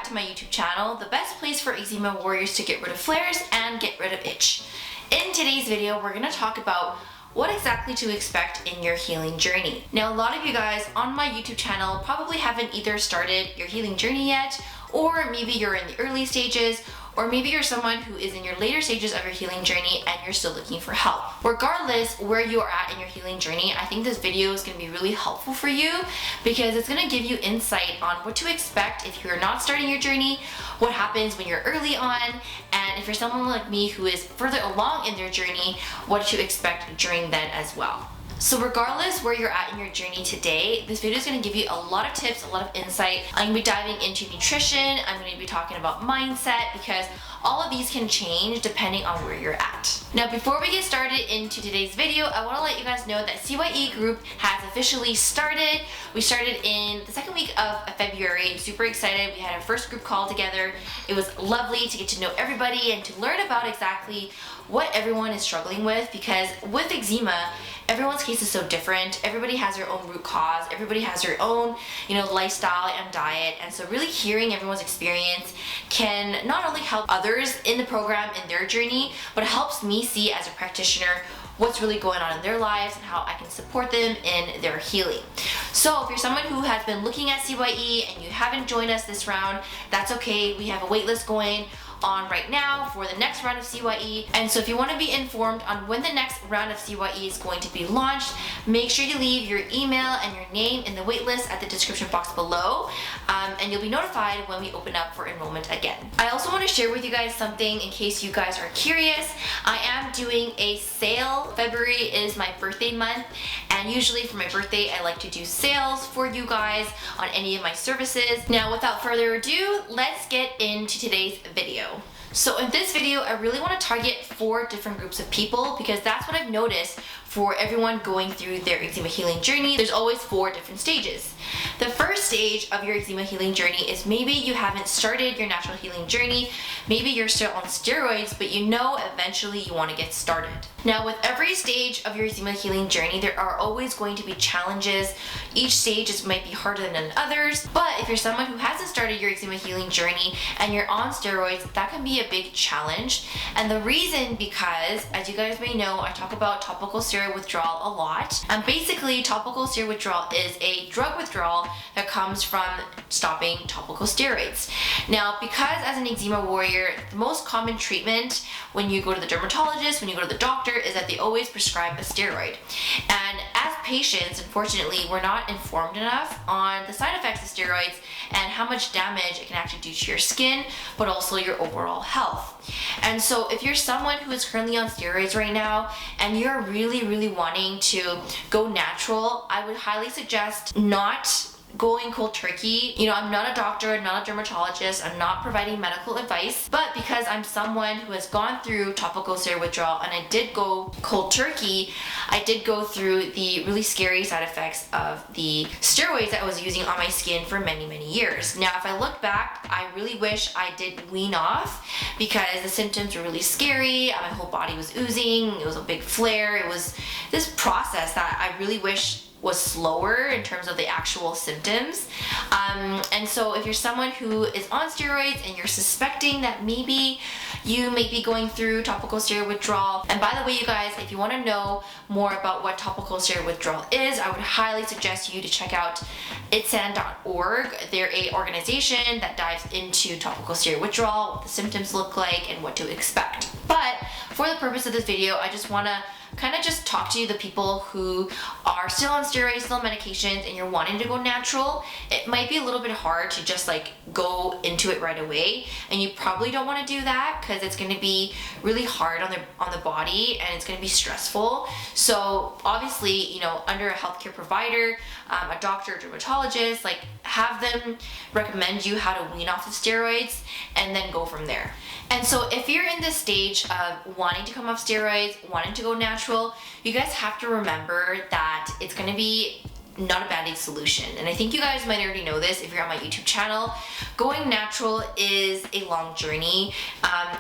back to my YouTube channel, the best place for eczema warriors to get rid of flares and get rid of itch. In today's video, we're going to talk about what exactly to expect in your healing journey. Now, a lot of you guys on my YouTube channel probably haven't either started your healing journey yet, or maybe you're in the early stages, or maybe you're someone who is in your later stages of your healing journey and you're still looking for help. Regardless where you are at in your healing journey, I think this video is going to be really helpful for you because it's going to give you insight on what to expect if you're not starting your journey, what happens when you're early on, and if you're someone like me who is further along in their journey, what to expect during then as well. So regardless where you're at in your journey today, this video is going to give you a lot of tips, a lot of insight. I'm going to be diving into nutrition, I'm going to be talking about mindset, because all of these can change depending on where you're at. Now, before we get started into today's video, I want to let you guys know that CYE group has officially started. We started in the second week of February. Super excited. We had our first group call together. It was lovely to get to know everybody and to learn about exactly what everyone is struggling with, because with eczema, everyone's case is so different. Everybody has their own root cause. Everybody has their own, lifestyle and diet. And so really hearing everyone's experience can not only help others in the program in their journey, but it helps me see as a practitioner what's really going on in their lives and how I can support them in their healing. So if you're someone who has been looking at CYE and you haven't joined us this round, that's okay. We have a waitlist going on right now for the next round of CYE. And so if you want to be informed on when the next round of CYE is going to be launched, make sure you leave your email and your name in the waitlist at the description box below, and you'll be notified when we open up for enrollment again. I also want to share with you guys something in case you guys are curious. I am doing a sale. February is my birthday month, and usually for my birthday I like to do sales for you guys on any of my services. Now, without further ado, let's get into today's video. So in this video, I really want to target 4 different groups of people, because that's what I've noticed for everyone going through their eczema healing journey. There's always 4 different stages. The first stage of your eczema healing journey is maybe you haven't started your natural healing journey. Maybe you're still on steroids, but eventually you want to get started. Now, with every stage of your eczema healing journey, there are always going to be challenges. Each stage might be harder than others, but if you're someone who hasn't started your eczema healing journey and you're on steroids, that can be a big challenge. And the reason, because as you guys may know, I talk about topical steroid withdrawal a lot. And basically, topical steroid withdrawal is a drug withdrawal that comes from stopping topical steroids. Now, because as an eczema warrior, the most common treatment when you go to the dermatologist, when you go to the doctor, is that they always prescribe a steroid. And as patients, unfortunately, we're not informed enough on the side effects of steroids and how much damage it can actually do to your skin, but also your overall health. And so if you're someone who is currently on steroids right now and you're really wanting to go natural, I would highly suggest not going cold turkey. I'm not a doctor, I'm not a dermatologist, I'm not providing medical advice, but because I'm someone who has gone through topical steroid withdrawal and I did go cold turkey, I did go through the really scary side effects of the steroids that I was using on my skin for many years. Now, if I look back, I really wish I did wean off, because the symptoms were really scary. My whole body was oozing, it was a big flare. It was this process that I really wish was slower in terms of the actual symptoms. And so if you're someone who is on steroids and you're suspecting that maybe you may be going through topical steroid withdrawal, and by the way, you guys, if you want to know more about what topical steroid withdrawal is, I would highly suggest you to check out ECZEMA.org. They're a organization that dives into topical steroid withdrawal, what the symptoms look like, and what to expect. But for the purpose of this video, I just want to kind of just talk to you, the people who are still on steroids, still on medications, and you're wanting to go natural. It might be a little bit hard to just go into it right away, and you probably don't want to do that because it's going to be really hard on the body, and it's going to be stressful. So obviously, under a healthcare provider, a doctor, dermatologist, have them recommend you how to wean off the steroids and then go from there. And so if you're in this stage of wanting to come off steroids, wanting to go natural, you guys have to remember that it's going to be not a band-aid solution. And I think you guys might already know this if you're on my YouTube channel. Going natural is a long journey.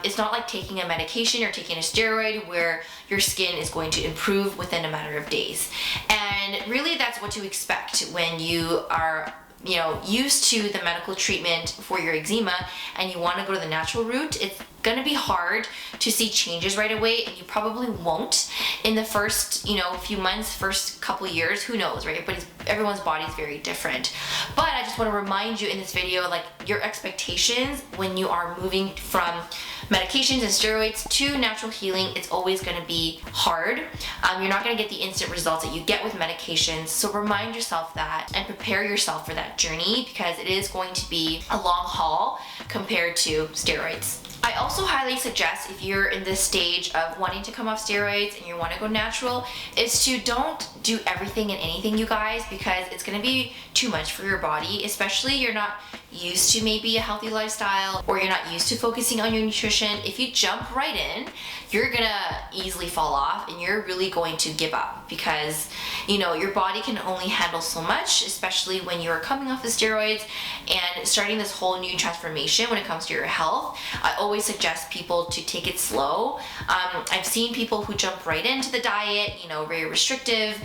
It's not like taking a medication or taking a steroid where your skin is going to improve within a matter of days. And really, that's what to expect when you are used to the medical treatment for your eczema and you want to go to the natural route, it's gonna be hard to see changes right away, and you probably won't in the first few months, first couple of years, who knows, right? But everyone's body is very different. But I just want to remind you in this video, like, your expectations when you are moving from medications and steroids to natural healing, it's always going to be hard. You're not going to get the instant results that you get with medications, so remind yourself that and prepare yourself for that journey, because it is going to be a long haul compared to steroids. I also highly suggest, if you're in this stage of wanting to come off steroids and you want to go natural, is to don't do everything and anything, you guys, because it's going to be too much for your body, especially you're not used to maybe a healthy lifestyle, or you're not used to focusing on your nutrition. If you jump right in, you're gonna easily fall off and you're really going to give up, because your body can only handle so much, especially when you're coming off the steroids and starting this whole new transformation when it comes to your health. I always suggest people to take it slow. I've seen people who jump right into the diet, very restrictive,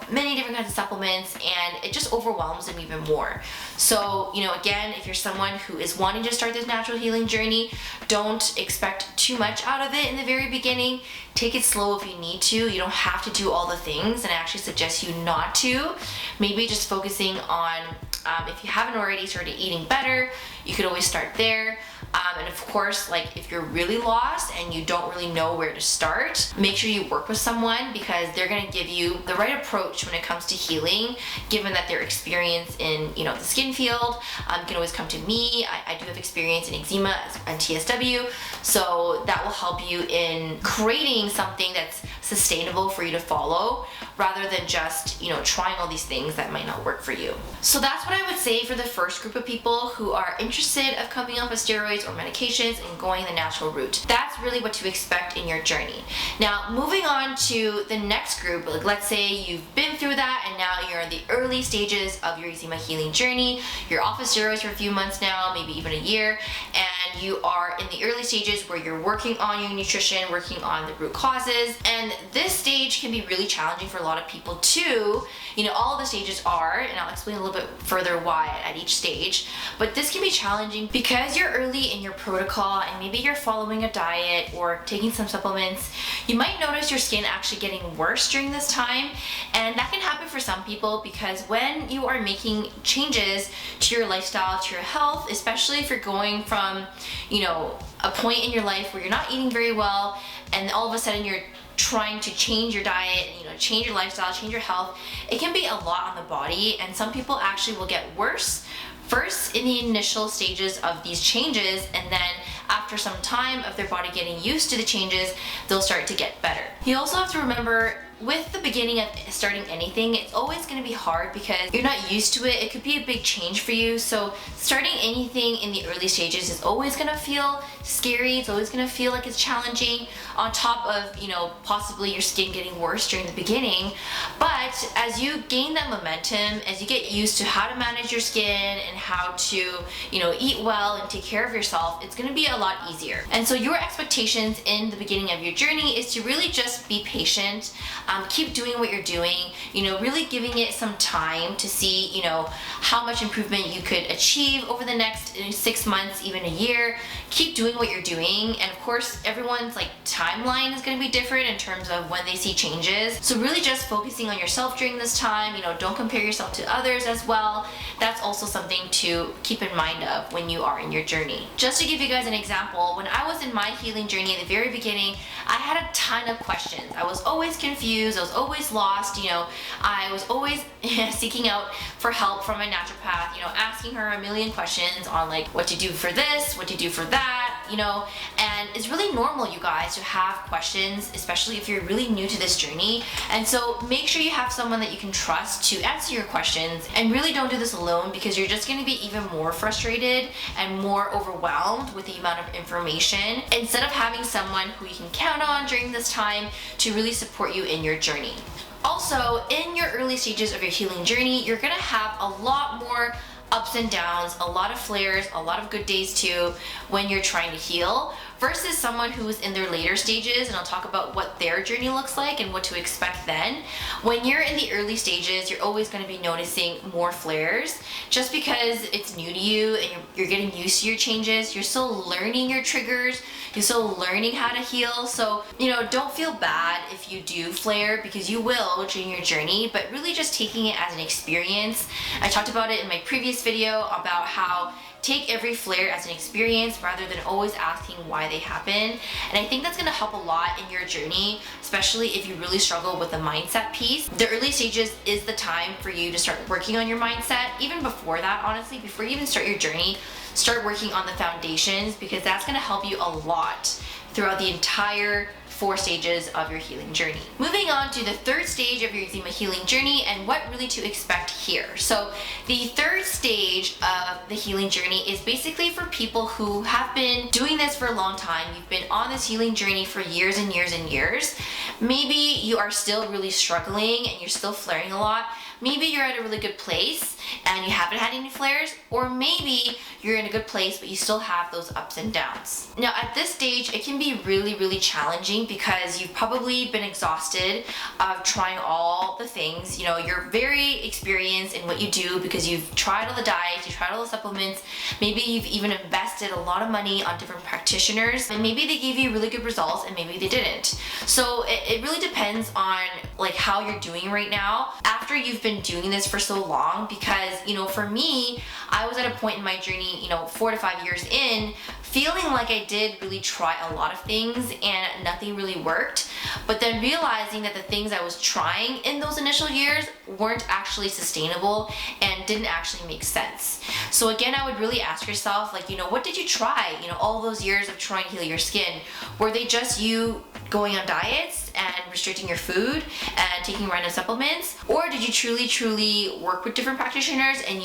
many different kinds of supplements, and it just overwhelms them even more. So, again, if you're someone who is wanting to start this natural healing journey, don't expect too much out of it in the very beginning. Take it slow if you need to. You don't have to do all the things, and I actually suggest you not to. Maybe just focusing on, if you haven't already started eating better, you could always start there. And of course, like, if you're really lost and you don't really know where to start, make sure you work with someone, because they're going to give you the right approach when it comes to healing, given that their experience in the skin field. You can always come to me. I do have experience in eczema and TSW, so that will help you in creating something that's sustainable for you to follow, rather than just trying all these things that might not work for you. So that's what I would say for the first group of people who are interested of coming off of steroids or medications and going the natural route. That's really what to expect in your journey. Now, moving on to the next group, like, let's say you've been through that and now you're in the early stages of your eczema healing journey. You're off of steroids for a few months now, maybe even a year, and you are in the early stages where you're working on your nutrition, working on the root causes. And this stage can be really challenging for a lot of people too. All of the stages are, and I'll explain a little bit further why at each stage, but this can be challenging because you're early in your protocol and maybe you're following a diet or taking some supplements. You might notice your skin actually getting worse during this time, and that can happen for some people because when you are making changes to your lifestyle, to your health, especially if you're going from a point in your life where you're not eating very well, and all of a sudden you're trying to change your diet, change your lifestyle, change your health, it can be a lot on the body, and some people actually will get worse first in the initial stages of these changes, and then after some time of their body getting used to the changes, they'll start to get better. You also have to remember, with the beginning of starting anything, it's always going to be hard because you're not used to it. It could be a big change for you. So starting anything in the early stages is always going to feel scary. It's always going to feel like it's challenging, on top of, possibly your skin getting worse during the beginning. But as you gain that momentum, as you get used to how to manage your skin and how to, eat well and take care of yourself, it's going to be a lot easier. And so your expectations in the beginning of your journey is to really just be patient. Keep doing what you're doing, really giving it some time to see, how much improvement you could achieve over the next 6 months, even a year. Keep doing what you're doing. And of course, everyone's timeline is going to be different in terms of when they see changes. So really just focusing on yourself during this time, don't compare yourself to others as well. That's also something to keep in mind of when you are in your journey. Just to give you guys an example, when I was in my healing journey at the very beginning, I had a ton of questions. I was always confused. I was always lost. I was always seeking out for help from a naturopath, asking her a million questions on what to do for this, what to do for that, and it's really normal, you guys, to have questions, especially if you're really new to this journey. And so make sure you have someone that you can trust to answer your questions, and really don't do this alone, because you're just going to be even more frustrated and more overwhelmed with the amount of information, instead of having someone who you can count on during this time to really support you in your journey. Also, in your early stages of your healing journey, you're gonna have a lot more ups and downs, a lot of flares, a lot of good days too when you're trying to heal, versus someone who is in their later stages, and I'll talk about what their journey looks like and what to expect then. When you're in the early stages, you're always going to be noticing more flares just because it's new to you and you're getting used to your changes. You're still learning your triggers. You're still learning how to heal. So, don't feel bad if you do flare, because you will during your journey, but really just taking it as an experience. I talked about it in my previous video about how take every flare as an experience rather than always asking why they happen. And I think that's gonna help a lot in your journey, especially if you really struggle with the mindset piece. The early stages is the time for you to start working on your mindset. Even before that, honestly, before you even start your journey, start working on the foundations, because that's gonna help you a lot throughout the entire 4 stages of your healing journey. Moving on to the 3rd stage of your eczema healing journey and what really to expect here. So the 3rd stage of the healing journey is basically for people who have been doing this for a long time. You've been on this healing journey for years and years and years. Maybe you are still really struggling and you're still flaring a lot. Maybe you're at a really good place and you haven't had any flares, or maybe you're in a good place but you still have those ups and downs. Now at this stage, it can be really, really challenging because you've probably been exhausted of trying all the things. You're very experienced in what you do because you've tried all the diets, you've tried all the supplements, maybe you've even invested a lot of money on different practitioners, and maybe they gave you really good results and maybe they didn't. So it really depends on how you're doing right now after you've been doing this for so long. Because for me, I was at a point in my journey 4 to 5 years in, feeling like I did really try a lot of things and nothing really worked, but then realizing that the things I was trying in those initial years weren't actually sustainable and didn't actually make sense. So again, I would really ask yourself, what did you try? All those years of trying to heal your skin, were they just you going on diets and restricting your food and taking random supplements? Or did you truly work with different practitioners and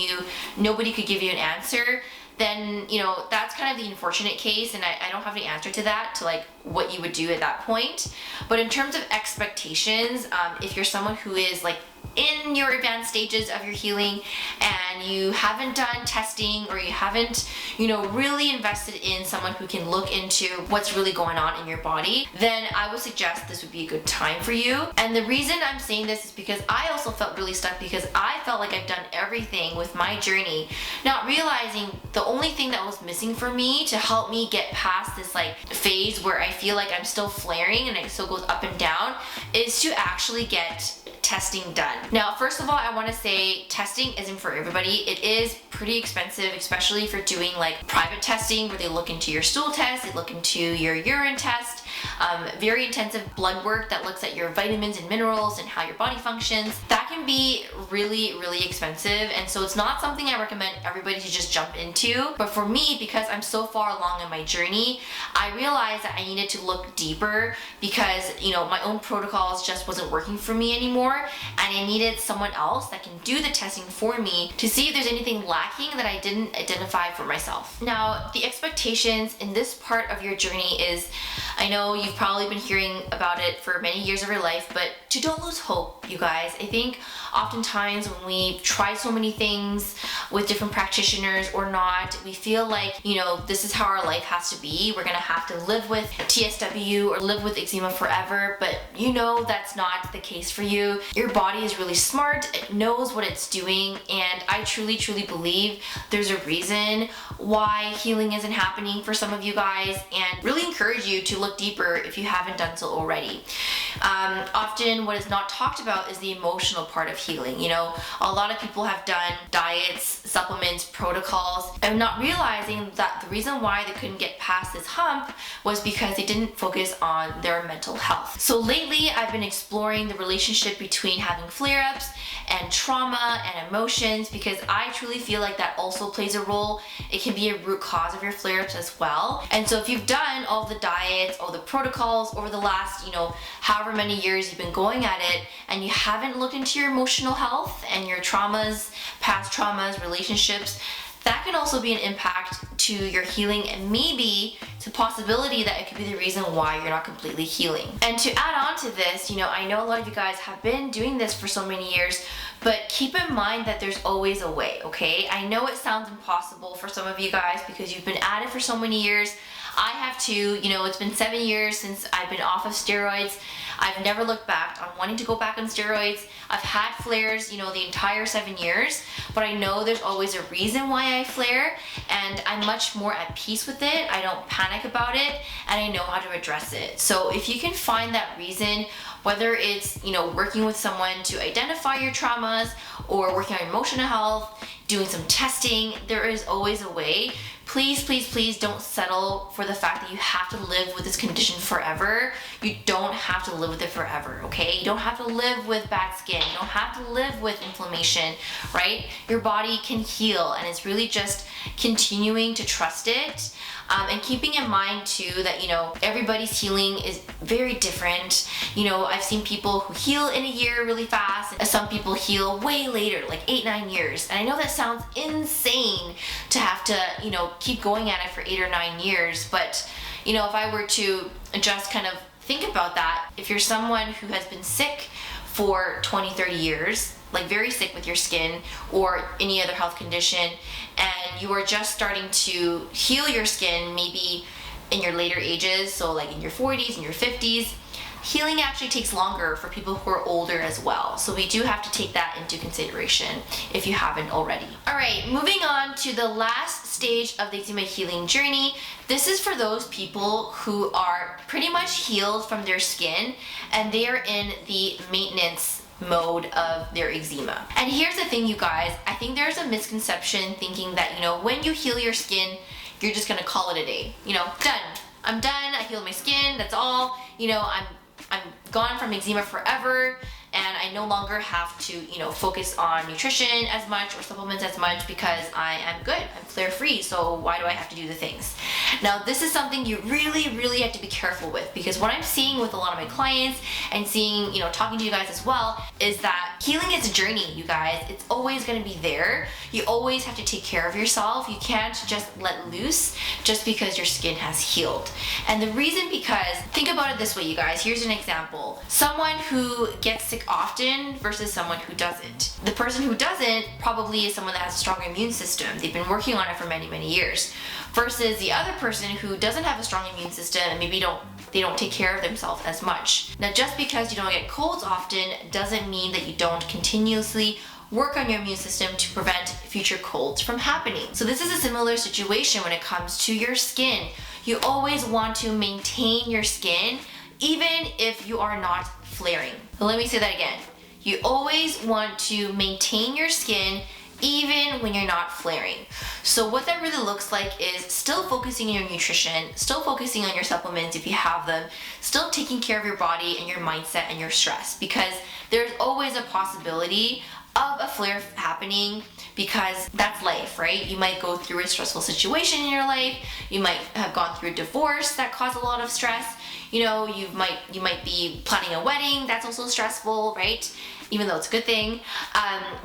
nobody could give you an answer? Then that's kind of the unfortunate case, and I don't have any answer to that, to what you would do at that point. But in terms of expectations, if you're someone who is in your advanced stages of your healing and you haven't done testing, or you haven't really invested in someone who can look into what's really going on in your body, then I would suggest this would be a good time for you. And the reason I'm saying this is because I also felt really stuck, because I felt like I've done everything with my journey, not realizing the only thing that was missing for me to help me get past this phase where I feel like I'm still flaring and it still goes up and down, is to actually get testing done. Now, first of all, I want to say testing isn't for everybody. It is pretty expensive, especially if you're doing private testing where they look into your stool test, they look into your urine test, very intensive blood work that looks at your vitamins and minerals and how your body functions. That can be really, really expensive, and so it's not something I recommend everybody to just jump into. But for me, because I'm so far along in my journey, I realized that I needed to look deeper because my own protocols just wasn't working for me anymore, and I needed someone else that can do the testing for me to see if there's anything lacking that I didn't identify for myself. Now, the expectations in this part of your journey is, I know you've probably been hearing about it for many years of your life, but don't lose hope, you guys. I think oftentimes when we try so many things with different practitioners or not, we feel like, this is how our life has to be. We're gonna have to live with TSW or live with eczema forever, but that's not the case for you. Your body is really smart, it knows what it's doing, and I truly believe there's a reason why healing isn't happening for some of you guys, and really encourage you to look deeper if you haven't done so already. Often what is not talked about is the emotional part of healing. A lot of people have done diets, supplements, protocols, and not realizing that the reason why they couldn't get past this hump was because they didn't focus on their mental health. So lately, I've been exploring the relationship between having flare-ups and trauma and emotions, because I truly feel like that also plays a role. It can be a root cause of your flare-ups as well. And so if you've done all the diets, all the protocols over the last, however many years you've been going at it, and you haven't looked into your emotional health and your traumas, past traumas, relationships, that can also be an impact to your healing, and maybe it's a possibility that it could be the reason why you're not completely healing. And to add on to this, I know a lot of you guys have been doing this for so many years, but keep in mind that there's always a way, okay? I know it sounds impossible for some of you guys because you've been at it for so many years. I have too. You know, it's been 7 years since I've been off of steroids. I've never looked back on wanting to go back on steroids. I've had flares, you know, the entire 7 years, but I know there's always a reason why I flare, and I'm much more at peace with it. I don't panic about it, and I know how to address it. So if you can find that reason, whether it's, you know, working with someone to identify your traumas or working on emotional health, doing some testing, there is always a way. Please, please, please don't settle for the fact that you have to live with this condition forever. You don't have to live with it forever, okay? You don't have to live with bad skin. You don't have to live with inflammation, right? Your body can heal, and it's really just continuing to trust it. And keeping in mind too that, you know, everybody's healing is very different. You know, I've seen people who heal in a year really fast, and some people heal way later, like 8-9 years. And I know that sounds insane to have to, you know, keep going at it for 8 or 9 years, but, you know, if I were to just kind of think about that, if you're someone who has been sick for 20-30 years, like very sick with your skin or any other health condition, and you are just starting to heal your skin maybe in your later ages, so like in your 40s and your 50s, healing actually takes longer for people who are older as well. So we do have to take that into consideration if you haven't already. All right, moving on to the last stage of the eczema healing journey. This is for those people who are pretty much healed from their skin and they are in the maintenance mode of their eczema. And here's the thing, you guys, I think there's a misconception thinking that, you know, when you heal your skin, you're just gonna call it a day. You know, done. I'm done, I healed my skin, that's all. You know, I'm gone from eczema forever, and I no longer have to, you know, focus on nutrition as much or supplements as much because I am good. I'm flare free, so why do I have to do the things? Now, this is something you really, really have to be careful with, because what I'm seeing with a lot of my clients and seeing, you know, talking to you guys as well, is that healing is a journey, you guys. It's always gonna be there. You always have to take care of yourself. You can't just let loose just because your skin has healed. And the reason, because think about it this way, you guys. Here's an example. Someone who gets sick often versus someone who doesn't. The person who doesn't probably is someone that has a strong immune system. They've been working on it for many, many years. Versus the other person who doesn't have a strong immune system and maybe they don't take care of themselves as much. Now, just because you don't get colds often doesn't mean that you don't continuously work on your immune system to prevent future colds from happening. So this is a similar situation when it comes to your skin. You always want to maintain your skin even if you are not flaring. So let me say that again. You always want to maintain your skin even when you're not flaring. So what that really looks like is still focusing on your nutrition, still focusing on your supplements if you have them, still taking care of your body and your mindset and your stress, because there's always a possibility of a flare happening, because that's life, right? You might go through a stressful situation in your life. You might have gone through a divorce that caused a lot of stress. You know, you might be planning a wedding, that's also stressful, right? Even though it's a good thing.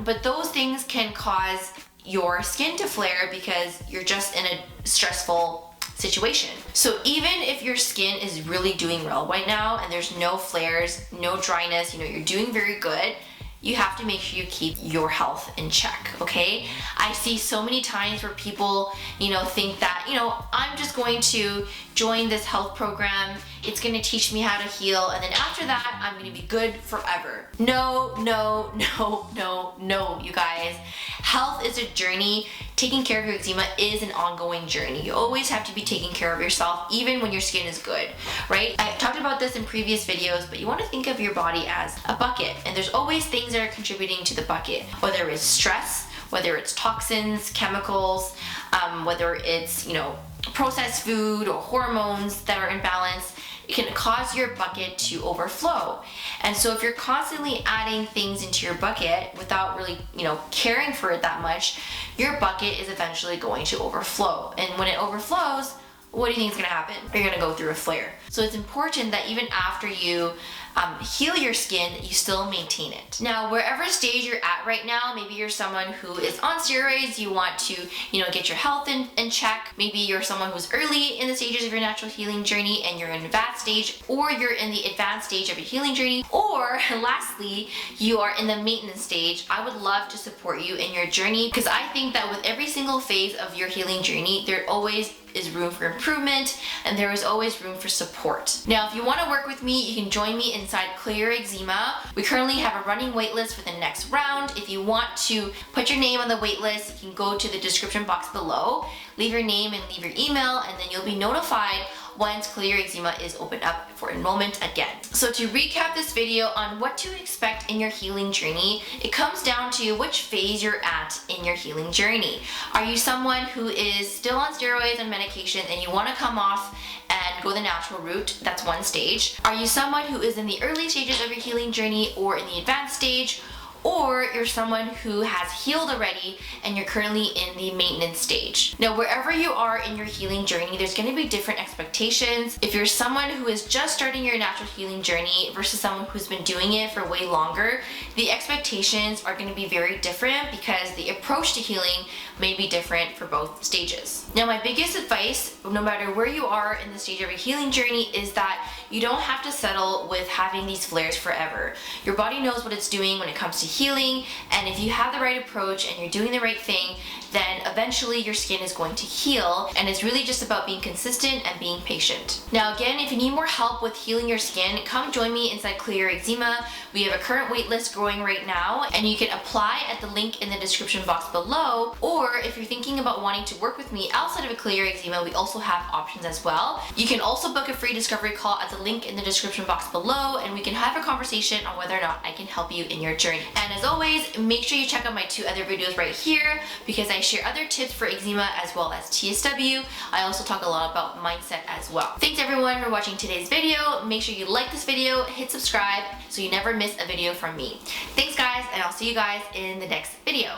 But those things can cause your skin to flare because you're just in a stressful situation. So even if your skin is really doing well right now and there's no flares, no dryness, you know, you're doing very good, you have to make sure you keep your health in check, okay? I see so many times where people, you know, think that, you know, I'm just going to join this health program, it's gonna teach me how to heal, and then after that, I'm gonna be good forever. No, no, no, no, no, you guys. Health is a journey. Taking care of your eczema is an ongoing journey. You always have to be taking care of yourself, even when your skin is good, right? I talked about this in previous videos, but you wanna think of your body as a bucket, and there's always things that are contributing to the bucket, whether it's stress, whether it's toxins, chemicals, whether it's, you know, processed food or hormones that are imbalanced. It can cause your bucket to overflow. And so if you're constantly adding things into your bucket without really, you know, caring for it that much, your bucket is eventually going to overflow. And when it overflows, what do you think is gonna happen? You're gonna go through a flare. So it's important that even after you heal your skin, you still maintain it. Now, wherever stage you're at right now, maybe you're someone who is on steroids, you want to, you know, get your health in check. Maybe you're someone who's early in the stages of your natural healing journey and you're in advanced stage, or you're in the advanced stage of your healing journey, or lastly, you are in the maintenance stage. I would love to support you in your journey, because I think that with every single phase of your healing journey, there always is room for improvement, and there is always room for support. Now, if you want to work with me, you can join me inside Clear Eczema. We currently have a running waitlist for the next round. If you want to put your name on the waitlist, you can go to the description box below, leave your name and leave your email, and then you'll be notified once Clear Eczema is opened up for enrollment again. So to recap this video on what to expect in your healing journey, it comes down to which phase you're at in your healing journey. Are you someone who is still on steroids and medication and you want to come off and go the natural route? That's one stage. Are you someone who is in the early stages of your healing journey or in the advanced stage? Or you're someone who has healed already and you're currently in the maintenance stage. Now, wherever you are in your healing journey, there's going to be different expectations. If you're someone who is just starting your natural healing journey versus someone who's been doing it for way longer, the expectations are going to be very different because the approach to healing may be different for both stages. Now, my biggest advice, no matter where you are in the stage of your healing journey, is that you don't have to settle with having these flares forever. Your body knows what it's doing when it comes to healing, and if you have the right approach and you're doing the right thing, then eventually your skin is going to heal, and it's really just about being consistent and being patient. Now again, if you need more help with healing your skin, come join me inside Clear Eczema. We have a current waitlist growing right now, and you can apply at the link in the description box below, or if you're thinking about wanting to work with me outside of a Clear Eczema, we also have options as well. You can also book a free discovery call at the link in the description box below, and we can have a conversation on whether or not I can help you in your journey. And as always, make sure you check out my 2 other videos right here because I share other tips for eczema as well as TSW. I also talk a lot about mindset as well. Thanks everyone for watching today's video. Make sure you like this video, hit subscribe so you never miss a video from me. Thanks guys, and I'll see you guys in the next video.